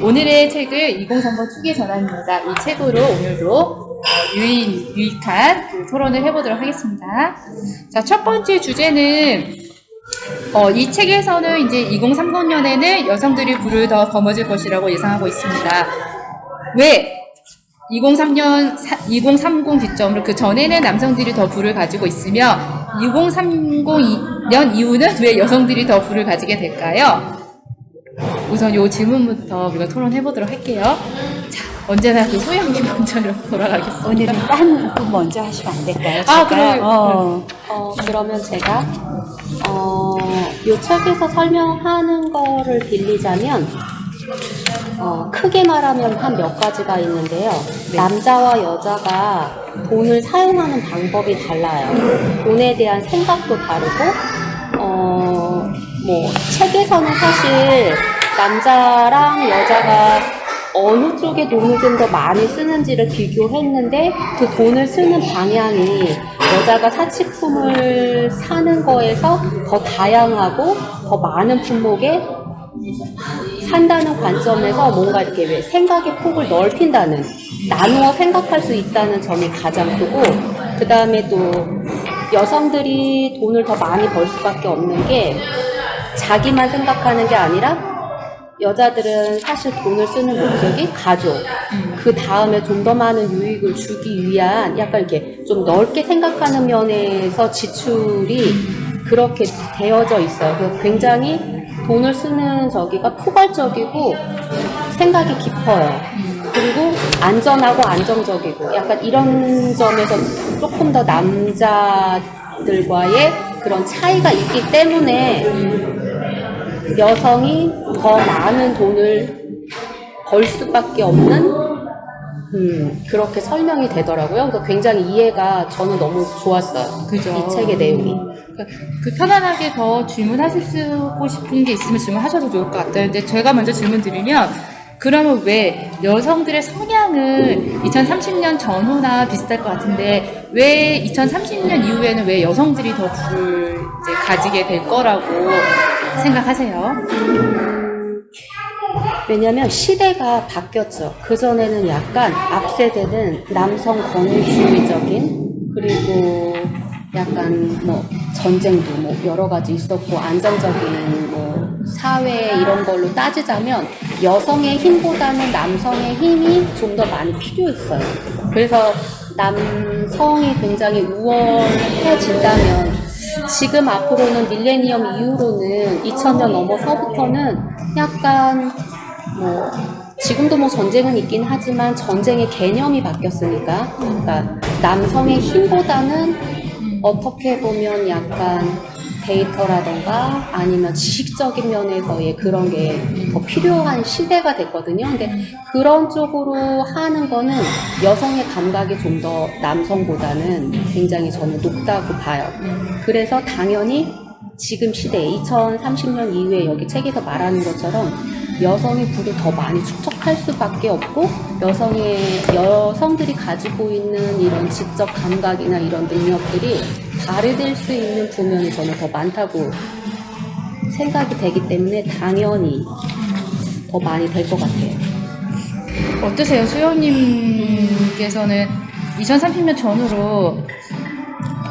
오늘의 책을 2030 투기 전환입니다. 이 책으로 오늘도 유익한 그 토론을 해보도록 하겠습니다. 자, 첫 번째 주제는 이 책에서는 이제 2030년에는 여성들이 불을 더 거머쥘 것이라고 예상하고 있습니다. 왜 2030 기점으로 그 전에는 남성들이 더 불을 가지고 있으며 2030년 이후는 왜 여성들이 더 불을 가지게 될까요? 우선 이 질문부터 우리가 토론해보도록 할게요. 자, 언제나 그 소영님 먼저 돌아가겠습니다. 오늘은 딴 분 먼저 하시면 안 될까요? 그럼 그러면 제가 이 책에서 설명하는 거를 빌리자면 크게 말하면 한 몇 가지가 있는데요. 네. 남자와 여자가 돈을 사용하는 방법이 달라요. 돈에 대한 생각도 다르고 뭐 책에서는 사실 남자랑 여자가 어느 쪽에 돈을 좀 더 많이 쓰는지를 비교했는데 그 돈을 쓰는 방향이 여자가 사치품을 사는 거에서 더 다양하고 더 많은 품목에 산다는 관점에서 뭔가 이렇게 왜 생각의 폭을 넓힌다는, 나누어 생각할 수 있다는 점이 가장 크고, 그 다음에 또 여성들이 돈을 더 많이 벌 수밖에 없는 게 자기만 생각하는 게 아니라 여자들은 사실 돈을 쓰는 목적이 가족, 그 다음에 좀 더 많은 유익을 주기 위한 약간 이렇게 좀 넓게 생각하는 면에서 지출이 그렇게 되어져 있어요. 그래서 굉장히 돈을 쓰는 저기가 포괄적이고 생각이 깊어요. 그리고 안전하고 안정적이고 약간 이런 점에서 조금 더 남자들과의 그런 차이가 있기 때문에 여성이 더 많은 돈을 벌 수밖에 없는 그렇게 설명이 되더라고요. 그래서 굉장히 이해가 저는 너무 좋았어요. 그죠. 이 책의 내용이. 그 편안하게 더 질문하시고 싶은 게 있으면 질문하셔도 좋을 것 같아요. 근데 제가 먼저 질문 드리면, 그러면 왜 여성들의 성향은 2030년 전후나 비슷할 것 같은데 왜 2030년 이후에는 왜 여성들이 더 불을 이제 가지게 될 거라고 생각하세요? 왜냐면 시대가 바뀌었죠. 그전에는 약간 앞세대는 남성 권위주의적인, 그리고 약간 뭐 전쟁도 뭐 여러 가지 있었고 안정적인 뭐 사회 이런 걸로 따지자면 여성의 힘보다는 남성의 힘이 좀 더 많이 필요했어요. 그래서 남성이 굉장히 우월해진다면 지금 앞으로는 밀레니엄 이후로는 2000년 넘어서부터는 약간 뭐 지금도 뭐 전쟁은 있긴 하지만 전쟁의 개념이 바뀌었으니까, 그러니까 남성의 힘보다는 어떻게 보면 약간 데이터라던가 아니면 지식적인 면에서의 그런 게 더 필요한 시대가 됐거든요. 근데 그런 쪽으로 하는 거는 여성의 감각이 좀 더 남성보다는 굉장히 저는 높다고 봐요. 그래서 당연히 지금 시대에 2030년 이후에 여기 책에서 말하는 것처럼 여성의 부를 더 많이 축적할 수밖에 없고, 여성들이 가지고 있는 이런 지적 감각이나 이런 능력들이 발휘될 수 있는 부면이 저는 더 많다고 생각이 되기 때문에 당연히 더 많이 될 것 같아요. 어떠세요? 수영님께서는 2030년 전후로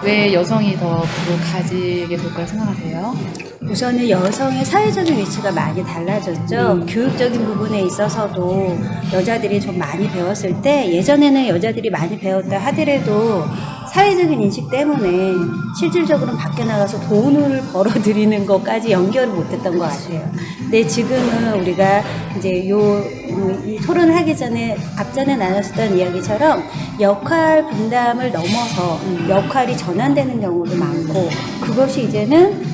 왜 여성이 더 불을 가지게 될 거라 생각하세요? 우선은 여성의 사회적인 위치가 많이 달라졌죠. 교육적인 부분에 있어서도 여자들이 좀 많이 배웠을 때, 예전에는 여자들이 많이 배웠다 하더라도 사회적인 인식 때문에 실질적으로는 밖에 나가서 돈을 벌어들이는 것까지 연결을 못했던 것 같아요. 근데 지금은 우리가 이제 이 토론을 하기 전에 앞전에 나눴었던 이야기처럼 역할 분담을 넘어서 역할이 전환되는 경우도 많고, 그것이 이제는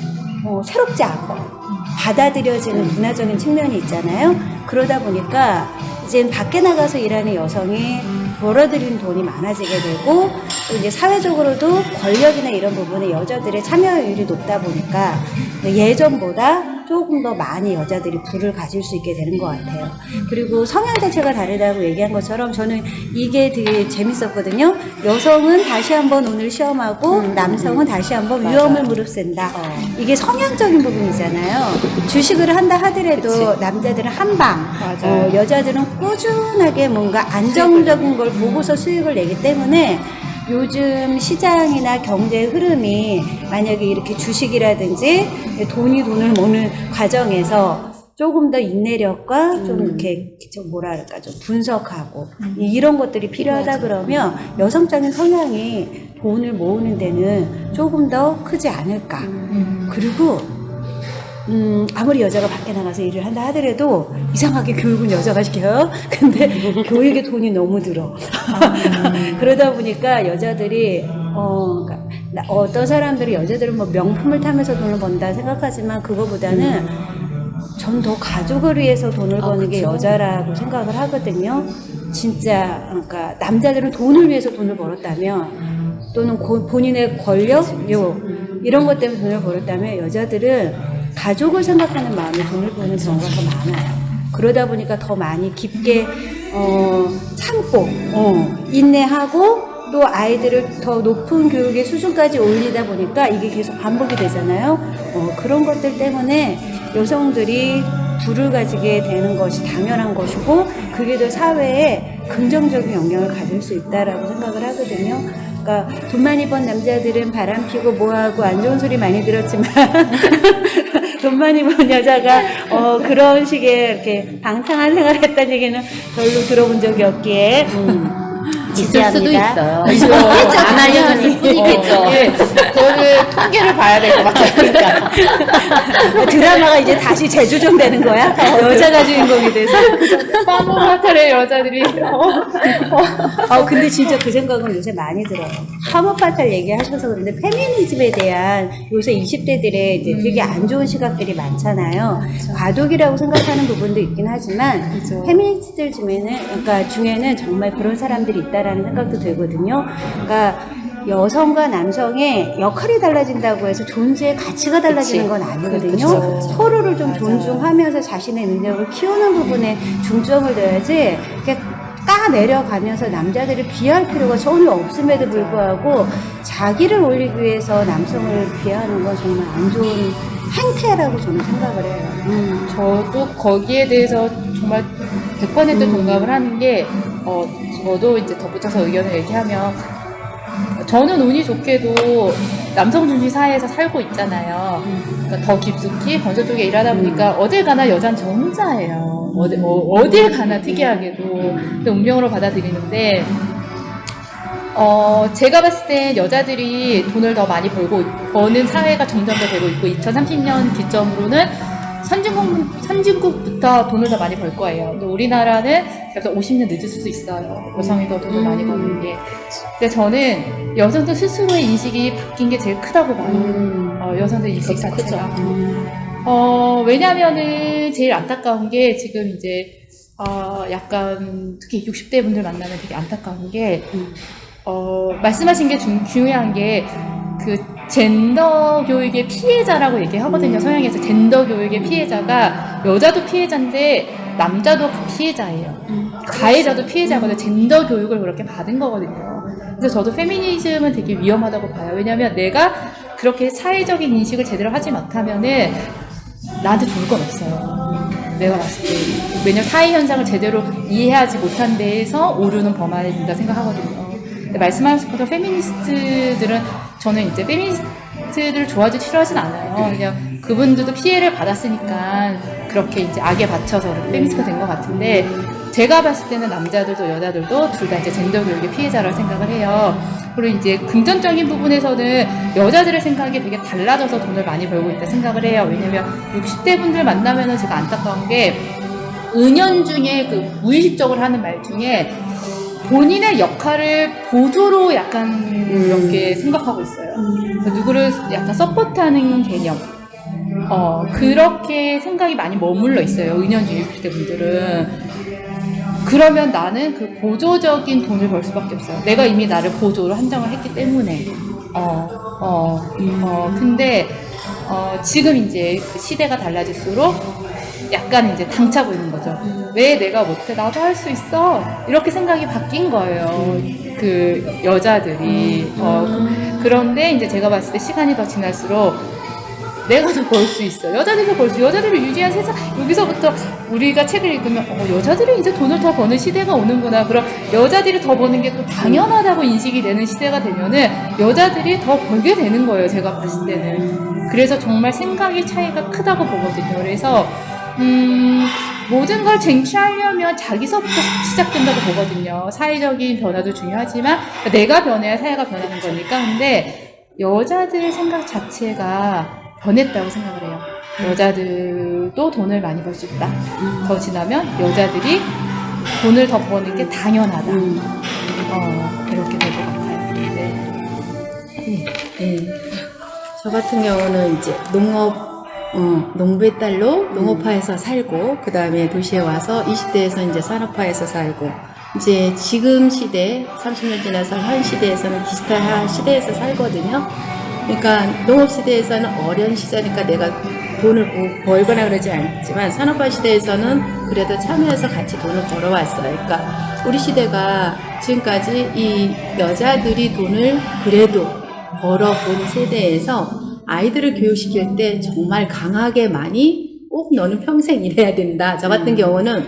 새롭지 않고 받아들여지는 문화적인 측면이 있잖아요. 그러다 보니까 이제 밖에 나가서 일하는 여성이 벌어들이는 돈이 많아지게 되고, 또 이제 사회적으로도 권력이나 이런 부분에 여자들의 참여율이 높다 보니까 예전보다 조금 더 많이 여자들이 부를 가질 수 있게 되는 것 같아요. 그리고 성향 자체가 다르다고 얘기한 것처럼 저는 이게 되게 재밌었거든요. 여성은 다시 한번 오늘 시험하고 남성은 다시 한번 위험을 무릅쓴다. 이게 성향적인 부분이잖아요. 주식을 한다 하더라도 남자들은 한방, 맞아요. 여자들은 꾸준하게 뭔가 안정적인 걸 보고서 수익을 내기 때문에 요즘 시장이나 경제 흐름이 만약에 이렇게 주식이라든지 돈을 모는 과정에서 조금 더 인내력과 좀 이렇게 좀 뭐랄까 좀 분석하고 이런 것들이 필요하다 그러면 여성적인 성향이 돈을 모으는 데는 조금 더 크지 않을까. 그리고 아무리 여자가 밖에 나가서 일을 한다 하더라도 이상하게 교육은 여자가 시켜요. 근데 교육에 돈이 너무 들어. 그러다 보니까 여자들이 그러니까 어떤 사람들이 여자들은 뭐 명품을 타면서 돈을 번다 생각하지만 그거보다는 전 더 가족을 위해서 돈을 버는 게 여자라고 생각을 하거든요. 진짜 그러니까 남자들은 돈을 위해서 돈을 벌었다면 또는 본인의 권력 이런 것 때문에 돈을 벌었다면 여자들은 가족을 생각하는 마음에 돈을 버는 경우가 더 많아요. 그러다 보니까 더 많이 깊게 참고 인내하고 또 아이들을 더 높은 교육의 수준까지 올리다 보니까 이게 계속 반복이 되잖아요. 그런 것들 때문에 여성들이 부를 가지게 되는 것이 당연한 것이고 그게 더 사회에 긍정적인 영향을 가질 수 있다라고 생각을 하거든요. 그러니까 돈 많이 번 남자들은 바람 피고 뭐하고 안 좋은 소리 많이 들었지만 돈 많이 번 여자가 그런 식의 이렇게 방탕한 생활을 했다는 얘기는 별로 들어본 적이 없기에 있을 수도 있어요. 안 알려졌을 뿐이겠죠. 그거를 통계를 봐야 될 것 같아요. 드라마가 이제 다시 재조정되는 거야? 여자가 주인공이 돼서? 파모파탈의 여자들이 근데 진짜 그 생각은 요새 많이 들어요. 파모파탈 얘기하셔서 그런데 페미니즘에 대한 요새 20대들의 이제 되게 안 좋은 시각들이 많잖아요. 과도기라고 생각하는 부분도 있긴 하지만 그죠. 페미니스트들 중에는 정말 그런 사람들이 있다라는 생각도 들거든요. 그러니까 여성과 남성의 역할이 달라진다고 해서 존재의 가치가 달라지는 건 아니거든요. 그쵸. 서로를 좀 맞아요. 존중하면서 자신의 능력을 키우는 부분에 중점을 둬야지 이렇게 까 내려가면서 남자들을 비할 필요가 전혀 없음에도 불구하고 자기를 올리기 위해서 남성을 비하하는 건 정말 안 좋은 행태라고 저는 생각을 해요. 저도 거기에 대해서 정말 100% 동감을 하는 게 저도 이제 덧붙여서 의견을 얘기하면 저는 운이 좋게도 남성 중심 사회에서 살고 있잖아요. 그러니까 더 깊숙이 건설 쪽에 일하다 보니까 어딜 가나 여자는 저 혼자예요. 어딜 가나 특이하게도 운명으로 받아들이는데 제가 봤을 때 여자들이 돈을 더 많이 버는 사회가 점점 더 되고 있고 2030년 기점으로는 선진국부터 돈을 더 많이 벌 거예요. 근데 우리나라는 그래서 50년 늦을 수도 있어요. 여성이 더 돈을 많이 버는 게. 근데 저는 여성들 스스로의 인식이 바뀐 게 제일 크다고 봐요. 여성들 인식 자체가. 왜냐면은 제일 안타까운 게 지금 이제 약간 특히 60대 분들 만나면 되게 안타까운 게 말씀하신 게 중요한 게 그 젠더 교육의 피해자라고 얘기하거든요. 서양에서 젠더 교육의 피해자가 여자도 피해자인데 남자도 피해자예요. 가해자도 피해자거든요. 젠더 교육을 그렇게 받은 거거든요. 그래서 저도 페미니즘은 되게 위험하다고 봐요. 왜냐하면 내가 그렇게 사회적인 인식을 제대로 하지 못하면은 나한테 좋을 건 없어요. 내가 봤을 때. 왜냐면 사회 현상을 제대로 이해하지 못한 데에서 오류는 범하는다 생각하거든요. 근데 말씀하신 것처럼 페미니스트들은 저는 이제 페미니스트들 좋아하지 싫어하진 않아요. 그냥 그분들도 피해를 받았으니까 그렇게 이제 악에 받쳐서 페미니스트가 된 것 같은데 제가 봤을 때는 남자들도 여자들도 둘 다 이제 젠더 교육의 피해자라고 생각을 해요. 그리고 이제 금전적인 부분에서는 여자들의 생각이 되게 달라져서 돈을 많이 벌고 있다 생각을 해요. 왜냐면 60대 분들 만나면은 제가 안타까운 게 은연중에 그 무의식적으로 하는 말 중에 본인의 역할을 보조로 약간 이렇게 생각하고 있어요. 누구를 약간 서포트하는 개념. 그렇게 생각이 많이 머물러 있어요. 은연중 60대 분들은. 그러면 나는 그 보조적인 돈을 벌 수밖에 없어요. 내가 이미 나를 보조로 한정을 했기 때문에. 근데 지금 이제 그 시대가 달라질수록 약간 이제 당차고 있는 거죠. 왜 내가 못해? 나도 할 수 있어. 이렇게 생각이 바뀐 거예요. 그 여자들이. 그런데 이제 제가 봤을 때 시간이 더 지날수록 내가 더 벌 수 있어. 여자들도 벌 수, 여자들을 유지한 세상, 여기서부터 우리가 책을 읽으면, 여자들이 이제 돈을 더 버는 시대가 오는구나. 그럼 여자들이 더 버는 게 또 당연하다고 인식이 되는 시대가 되면은 여자들이 더 벌게 되는 거예요. 제가 봤을 때는. 그래서 정말 생각의 차이가 크다고 보거든요. 그래서, 모든 걸 쟁취하려면 자기서부터 시작된다고 보거든요. 사회적인 변화도 중요하지만, 내가 변해야 사회가 변하는 거니까. 근데 여자들의 생각 자체가 변했다고 생각을 해요. 여자들도 돈을 많이 벌 수 있다. 더 지나면 여자들이 돈을 더 버는 게 당연하다. 그렇게 될 것 같아요. 네. 저 같은 경우는 이제 농부의 딸로 농업화해서 살고, 그 다음에 도시에 와서 20대에서 이제 산업화해서 살고, 이제 지금 시대, 30년 지나서 현 시대에서는 디지털 시대에서 살거든요. 그러니까 농업 시대에서는 어려운 시절이니까 내가 돈을 벌거나 그러지 않지만, 산업화 시대에서는 그래도 참여해서 같이 돈을 벌어왔어요. 그러니까 우리 시대가 지금까지 이 여자들이 돈을 그래도 벌어본 세대에서 아이들을 교육시킬 때 정말 강하게 많이 꼭 너는 평생 일해야 된다. 저 같은 경우는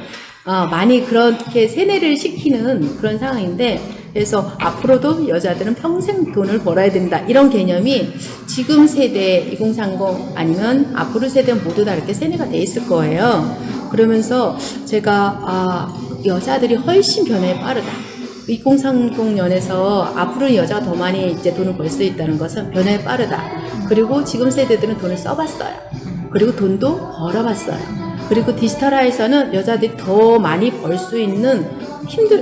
많이 그렇게 세뇌를 시키는 그런 상황인데, 그래서 앞으로도 여자들은 평생 돈을 벌어야 된다. 이런 개념이 지금 세대 2030 아니면 앞으로 세대는 모두 다 이렇게 세뇌가 돼 있을 거예요. 그러면서 제가 여자들이 훨씬 변화에 빠르다. 2030년에서 앞으로 여자가 더 많이 이제 돈을 벌 수 있다는 것은 변화에 빠르다. 그리고 지금 세대들은 돈을 써봤어요. 그리고 돈도 벌어봤어요. 그리고 디지털화에서는 여자들이 더 많이 벌 수 있는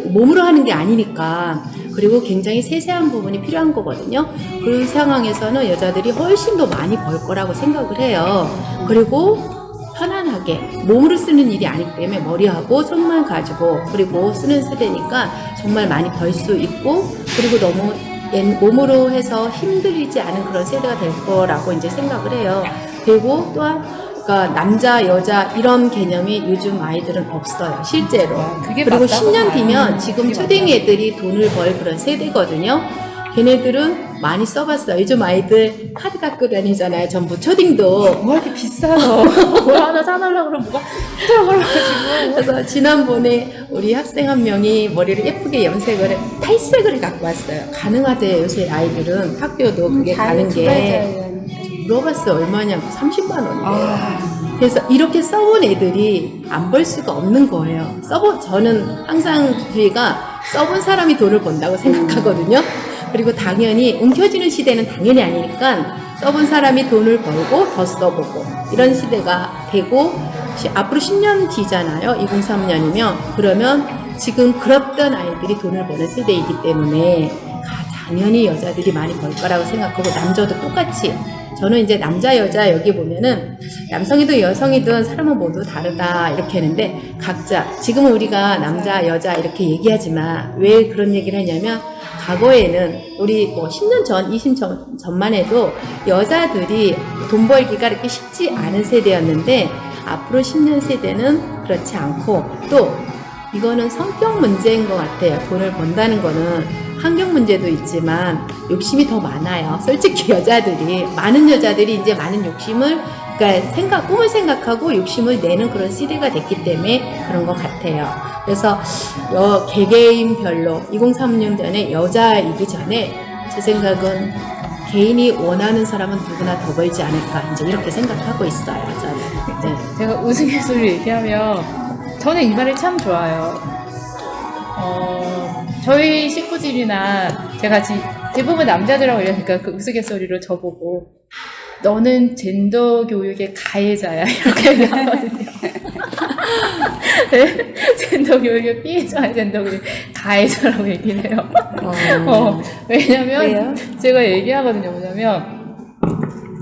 몸으로 하는 게 아니니까, 그리고 굉장히 세세한 부분이 필요한 거거든요. 그 상황에서는 여자들이 훨씬 더 많이 벌 거라고 생각을 해요. 그리고 편안하게 몸으로 쓰는 일이 아니기 때문에 머리하고 손만 가지고 그리고 쓰는 세대니까 정말 많이 벌 수 있고, 그리고 너무 몸으로 해서 힘들지 않은 그런 세대가 될 거라고 이제 생각을 해요. 그리고 또한 그러니까 남자, 여자 이런 개념이 요즘 아이들은 없어요. 실제로. 그리고 10년 뒤면 지금 초딩 애들이 돈을 벌 그런 세대거든요. 걔네들은 많이 써봤어요. 요즘 아이들 카드 갖고 다니잖아요. 전부 초딩도. 뭐 이렇게 비싸요. 뭘 하나 사달라고 그러면 뭐가 힘들어가지고. 그래서 지난번에 우리 학생 한 명이 머리를 예쁘게 염색을 탈색을 갖고 왔어요. 가능하대. 요새 아이들은 학교도 그게 가는 게. 물어봤어요. 얼마냐고. 30만 원이래요. 그래서 이렇게 써본 애들이 안 벌 수가 없는 거예요. 저는 항상 주의가 써본 사람이 돈을 번다고 생각하거든요. 그리고 당연히 움켜쥐는 시대는 당연히 아니니까 써본 사람이 돈을 벌고 더 써보고 이런 시대가 되고, 앞으로 10년 뒤잖아요. 2003년이면. 그러면 지금 그랬던 아이들이 돈을 버는 세대이기 때문에 당연히 여자들이 많이 벌 거라고 생각하고, 남자도 똑같이. 저는 이제 남자, 여자 여기 보면은 남성이든 여성이든 사람은 모두 다르다 이렇게 하는데, 각자 지금은 우리가 남자, 여자 이렇게 얘기하지만 왜 그런 얘기를 하냐면, 과거에는 우리 뭐 10년 전, 20년 전만 해도 여자들이 돈 벌기가 이렇게 쉽지 않은 세대였는데, 앞으로 10년 세대는 그렇지 않고, 또 이거는 성격 문제인 것 같아요. 돈을 번다는 거는 환경 문제도 있지만 욕심이 더 많아요. 솔직히 많은 여자들이 이제 많은 욕심을, 그러니까 꿈을 생각하고 욕심을 내는 그런 시대가 됐기 때문에 그런 것 같아요. 그래서 개개인별로 2030년 전에 여자이기 전에 제 생각은 개인이 원하는 사람은 누구나 더 벌지 않을까, 이제 이렇게 생각하고 있어요. 저는. 네. 제가 우스갯소리를 얘기하면 저는 이 말을 참 좋아해요. 저희 식구들이나 제가 대부분 남자들하고 이러니까 그 우스갯소리로 저보고 너는 젠더 교육의 가해자야 이렇게 얘기하거든요. 네? 젠더 교육의 피해자야, 젠더 교육의 가해자라고 얘기를 해요. 왜냐면 왜요? 제가 얘기하거든요. 뭐냐면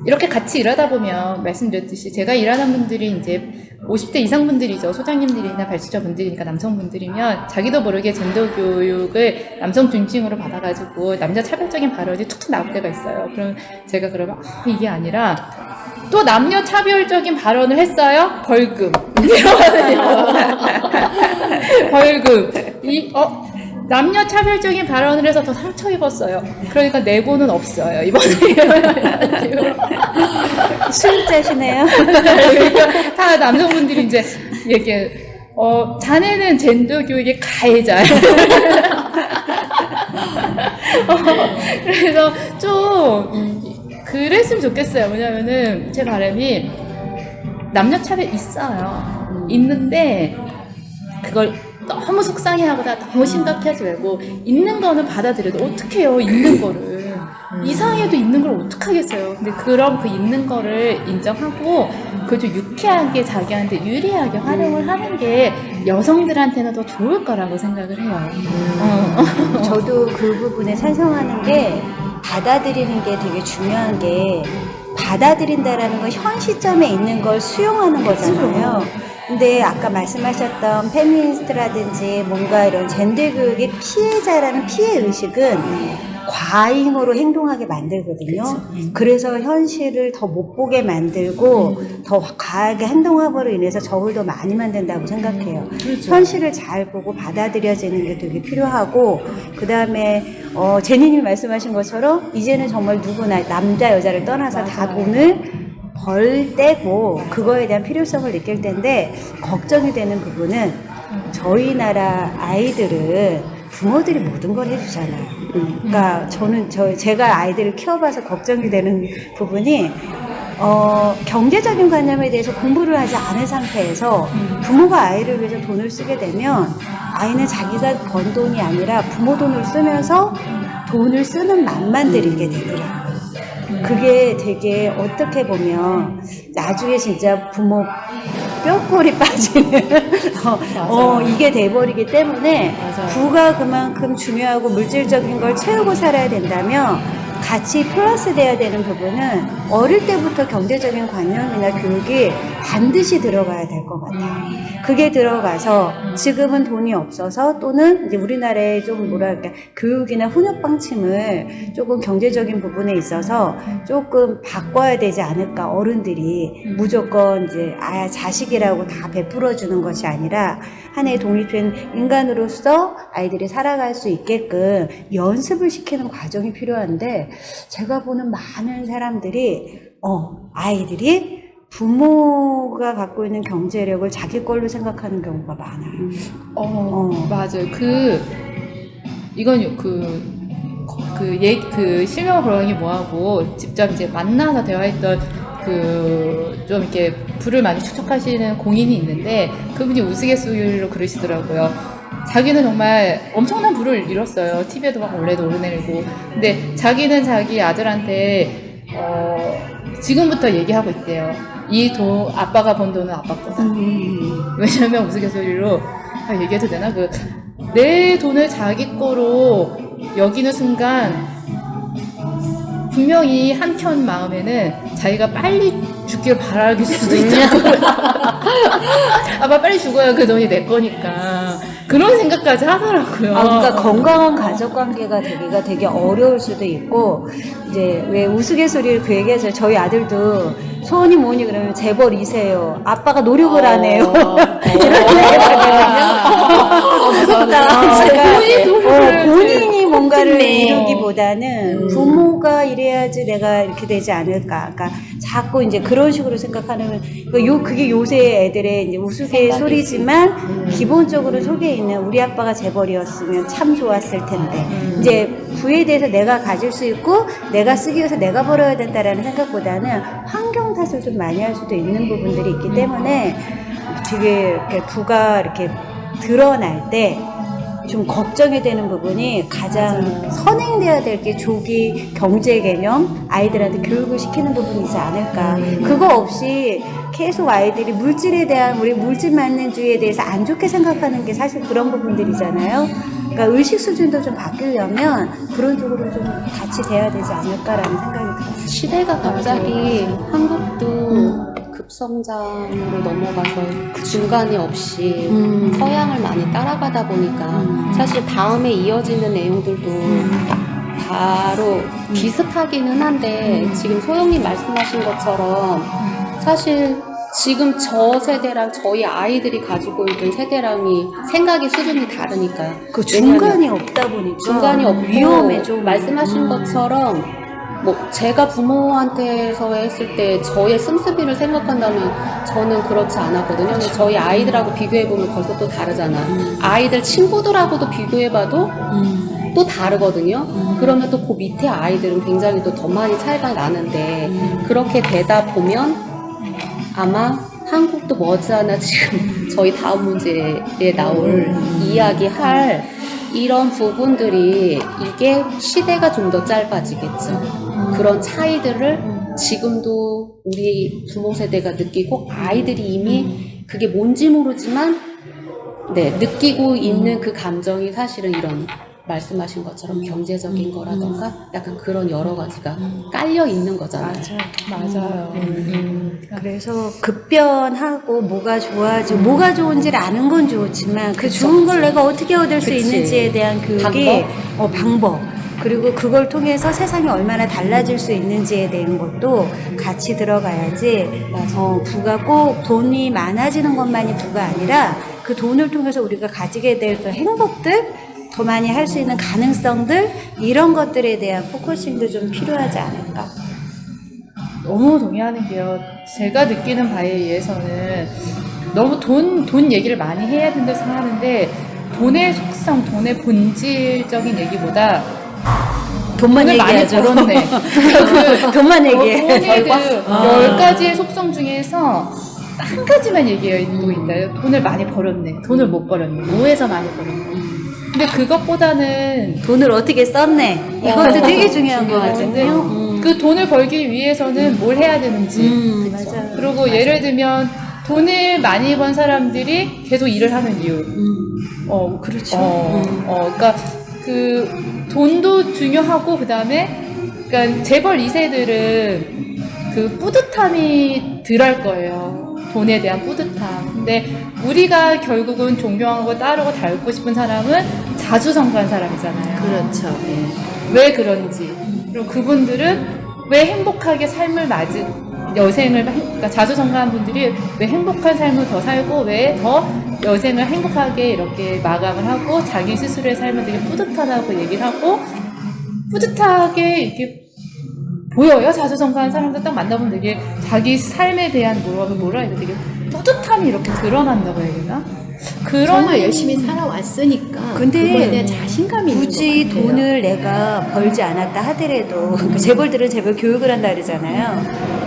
이렇게 같이 일하다 보면 말씀드렸듯이 제가 일하는 분들이 이제 50대 이상 분들이죠. 소장님들이나 발주자 분들이니까 남성분들이면 자기도 모르게 젠더 교육을 남성 중심으로 받아가지고 남자 차별적인 발언이 툭툭 나올 때가 있어요. 그럼 제가 그러면 이게 아니라 또 남녀 차별적인 발언을 했어요? 벌금. 이러거든요. 벌금. 남녀 차별적인 발언을 해서 더 상처 입었어요. 그러니까 내고는 없어요. 이번에. 수입자시네요. 그러니까 다 남성분들이 이제 얘기해. 자네는 젠더 교육의 가해자야. 그래서 좀 그랬으면 좋겠어요. 왜냐면은 제 바람이 남녀 차별 있어요. 있는데 그걸 너무 속상해하고 너무 심각해하지 말고 있는 거는 받아들여도 어떡해요. 있는 거를 이상해도 있는 걸 어떡하겠어요. 근데 그럼 그 있는 거를 인정하고 그걸 좀 유쾌하게 자기한테 유리하게 활용을 하는 게 여성들한테는 더 좋을 거라고 생각을 해요. 저도 그 부분에 찬성하는 게 받아들이는 게 되게 중요한 게 받아들인다라는 건 현 시점에 있는 걸 수용하는 거잖아요. 근데 아까 말씀하셨던 페미니스트라든지 뭔가 이런 젠더 교육의 피해자라는 피해 의식은 과잉으로 행동하게 만들거든요. 그래서 현실을 더 못 보게 만들고 더 과하게 행동함으로 인해서 적을 더 많이 만든다고 생각해요. 현실을 잘 보고 받아들여지는 게 되게 필요하고, 그 다음에 제니님이 말씀하신 것처럼 이제는 정말 누구나 남자 여자를 떠나서 다 돈을 벌 때고 그거에 대한 필요성을 느낄 텐데, 걱정이 되는 부분은 저희 나라 아이들은 부모들이 모든 걸 해주잖아요. 그러니까 제가 아이들을 키워봐서 걱정이 되는 부분이 경제적인 관념에 대해서 공부를 하지 않은 상태에서 부모가 아이를 위해서 돈을 쓰게 되면 아이는 자기가 번 돈이 아니라 부모 돈을 쓰면서 돈을 쓰는 맛만 들이게 되더라고요. 그게 되게 어떻게 보면 나중에 진짜 부모 뼈골이 빠지는 이게 돼버리기 때문에 맞아요. 부가 그만큼 중요하고 물질적인 걸 채우고 살아야 된다면 같이 플러스 돼야 되는 부분은 어릴 때부터 경제적인 관념이나 교육이 반드시 들어가야 될 것 같아요. 그게 들어가서 지금은 돈이 없어서 또는 이제 우리나라의 좀 뭐랄까 교육이나 훈육 방침을 조금 경제적인 부분에 있어서 조금 바꿔야 되지 않을까. 어른들이 무조건 이제 자식이라고 다 베풀어 주는 것이 아니라 하나의 독립된 인간으로서 아이들이 살아갈 수 있게끔 연습을 시키는 과정이 필요한데, 제가 보는 많은 사람들이 아이들이 부모가 갖고 있는 경제력을 자기 걸로 생각하는 경우가 많아요. 맞아요. 이건 실명 그러니 뭐하고 직접 이제 만나서 대화했던 좀 이렇게 부를 많이 축적하시는 공인이 있는데, 그분이 우스갯소리로 그러시더라고요. 자기는 정말 엄청난 부를 이뤘어요. TV에도 막 원래도 오르내리고. 근데 자기는 자기 아들한테 지금부터 얘기하고 있대요. 이 돈, 아빠가 번 돈은 아빠 거다. 왜냐면 우스갯소리로 얘기해도 되나? 내 돈을 자기 거로 여기는 순간 분명히 한켠 마음에는 자기가 빨리 죽길 바랄 수도 있다고. 아빠 빨리 죽어야 그 돈이 내 거니까. 그런 생각까지 하더라고요. 그러니까 건강한 가족 관계가 되기가 되게 어려울 수도 있고, 이제 왜 우스갯소리를 그 얘기하죠. 저희 아들도 소원이 뭐니 그러면 재벌이세요. 아빠가 노력을 안 해요. 이런 얘기를 무섭다. 본인이 뭔가를 이루기보다는 부모가 이래야지 내가 이렇게 되지 않을까. 그러니까 자꾸 이제 그런 식으로 생각하는, 그게 요새 애들의 이제 우스갯소리지만 기본적으로 속에 있는 우리 아빠가 재벌이었으면 참 좋았을 텐데, 이제 부에 대해서 내가 가질 수 있고 내가 쓰기 위해서 내가 벌어야 된다라는 생각보다는 환경 탓을 좀 많이 할 수도 있는 부분들이 있기 때문에 되게 이렇게 부가 이렇게 드러날 때 좀 걱정이 되는 부분이 가장 선행돼야 될 게 조기 경제 개념, 아이들한테 교육을 시키는 부분이지 않을까. 그거 없이 계속 아이들이 물질에 대한 우리 물질 만능주의에 대해서 안 좋게 생각하는 게 사실 그런 부분들이잖아요. 그러니까 의식 수준도 좀 바뀌려면 그런 쪽으로 좀 같이 돼야 되지 않을까라는 생각이 들어요. 시대가 갑자기 한국도 급성장으로 넘어가서 중간이 없이 서양을 많이 따라가다 보니까 사실 다음에 이어지는 내용들도 바로 비슷하기는 한데 지금 소영님 말씀하신 것처럼 사실 지금 저 세대랑 저희 아이들이 가지고 있는 세대랑이 생각의 수준이 다르니까요. 그 중간이 없다 보니까 중간이 없고 위험해 좀. 말씀하신 것처럼 뭐 제가 부모한테서 했을 때 저의 승수비를 생각한다면 저는 그렇지 않았거든요. 근데 저희 아이들하고 비교해보면 벌써 또 다르잖아. 아이들 친구들하고도 비교해봐도 또 다르거든요. 그러면 또 그 밑에 아이들은 굉장히 또 더 많이 차이가 나는데 그렇게 되다 보면 아마 한국도 머지않아 지금 저희 다음 문제에 나올 이야기할 이런 부분들이 이게 시대가 좀 더 짧아지겠죠. 그런 차이들을 지금도 우리 부모 세대가 느끼고 아이들이 이미 그게 뭔지 모르지만 네, 느끼고 있는 그 감정이 사실은 이런 말씀하신 것처럼 경제적인 거라던가 약간 그런 여러 가지가 깔려 있는 거잖아요. 맞아요. 그래서 급변하고 뭐가 좋아지고 뭐가 좋은지를 아는 건 좋지만 그 좋은 걸 내가 어떻게 얻을 수 그치. 있는지에 대한 교육이 방법 그리고 그걸 통해서 세상이 얼마나 달라질 수 있는지에 대한 것도 같이 들어가야지 부가 꼭 돈이 많아지는 것만이 부가 아니라 그 돈을 통해서 우리가 가지게 될 그 행복들 더 많이 할 수 있는 가능성들 이런 것들에 대한 포커싱도 좀 필요하지 않을까. 너무 동의하는 게요. 제가 느끼는 바에 의해서는 너무 돈 얘기를 많이 해야 된다고 생각하는데 돈의 속성, 돈의 본질적인 얘기보다 돈만 돈을 많이 얘기하죠. 벌었네. 돈만 얘기해. 돈의 그 10가지의 속성 중에서 한 가지만 얘기하고 있나요? 돈을 많이 벌었네. 돈을 못 벌었네. 뭐해서 많이 벌었네. 근데 그것보다는 돈을 어떻게 썼네. 이것도 되게 중요한 것 같은데요. 그 돈을 벌기 위해서는 뭘 해야 되는지. 맞아요. 그리고 예를 들면 돈을 많이 번 사람들이 계속 일을 하는 이유. 그렇죠. 그러니까 그 돈도 중요하고 그다음에 그러니까 재벌 2세들은 그 뿌듯함이 덜할 거예요. 돈에 대한 뿌듯함. 근데 우리가 결국은 존경하고 따르고 닮고 싶은 사람은 자주성가한 사람이잖아요. 그렇죠. 왜 그런지. 그리고 그분들은 왜 행복하게 삶을 그러니까 자주성가한 분들이 왜 행복한 삶을 더 살고 왜 더 여생을 행복하게 이렇게 마감을 하고 자기 스스로의 삶을 되게 뿌듯하다고 얘기를 하고 뿌듯하게 이렇게 보여요. 자주성가한 사람들 딱 만나보면 되게 자기 삶에 대한 뭐라 해야 돼? 되게 뿌듯함이 이렇게 드러난다고 해야 되나? 그런 정말 열심히 살아왔으니까 근데 그거에 대한 자신감이 굳이 있는 것 같아요. 돈을 내가 벌지 않았다 하더라도 그 재벌들은 재벌 교육을 한다 그러잖아요.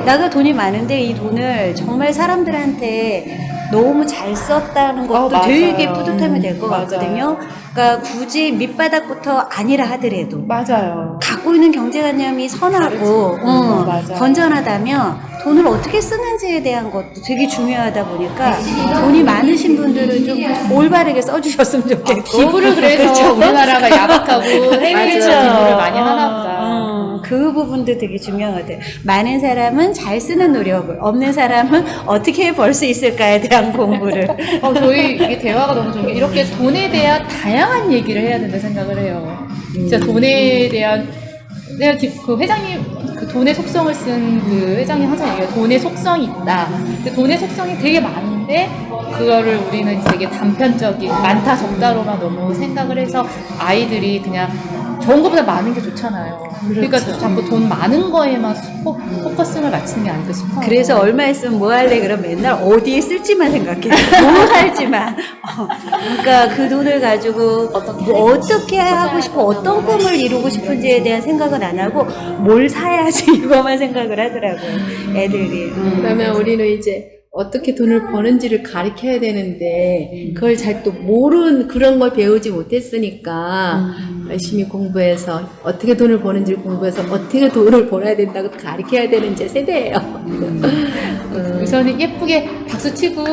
나가 돈이 많은데 이 돈을 정말 사람들한테 너무 잘 썼다는 것도 맞아요. 되게 뿌듯함이 될 것 맞아요. 같거든요. 그러니까 굳이 밑바닥부터 아니라 하더라도 맞아요. 갖고 있는 경제관념이 선하고 맞아. 건전하다면 돈을 어떻게 쓰는지에 대한 것도 되게 중요하다 보니까 돈이 많으신 분들은 좀 올바르게 써주셨으면 좋겠고 기부를 그래서 우리나라가 야박하고 해외에서 기부를 많이 하나 보다. 그 부분도 되게 중요하대. 많은 사람은 잘 쓰는 노력을, 없는 사람은 어떻게 벌 수 있을까에 대한 공부를. 저희 이게 대화가 너무 좋은 게 이렇게 돈에 대한 다양한 얘기를 해야 된다 생각을 해요. 진짜 돈에 대한 내가 그 회장님 그 돈의 속성을 쓴 그 회장님 항상 얘기해요. 돈의 속성이 있다. 근데 돈의 속성이 되게 많은데 그거를 우리는 되게 단편적인 많다 적다로만 너무 생각을 해서 아이들이 그냥 좋은 것보다 많은 게 좋잖아요. 그러니까 자꾸 돈 많은 거에만 포커싱을 맞추는 게 아닐까 싶어요. 그래서 얼마 있으면 뭐 할래? 그럼 맨날 어디에 쓸지만 생각해. 뭐 할지만. 그러니까 그 돈을 가지고 뭐 어떻게 하고 싶어, 어떤 꿈을 이루고 싶은지에 대한 생각은 안 하고 뭘 사야지 이거만 생각을 하더라고요. 애들이. 그러면 우리는 이제 어떻게 돈을 버는지를 가르쳐야 되는데 그걸 잘 또 모르는 그런 걸 배우지 못했으니까 열심히 공부해서 어떻게 돈을 버는지를 공부해서 어떻게 돈을 벌어야 된다고 가르쳐야 되는 제 세대예요. 우선은 예쁘게 박수 치고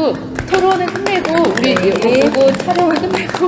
토론을 끝내고 우리 이거 촬영을 끝내고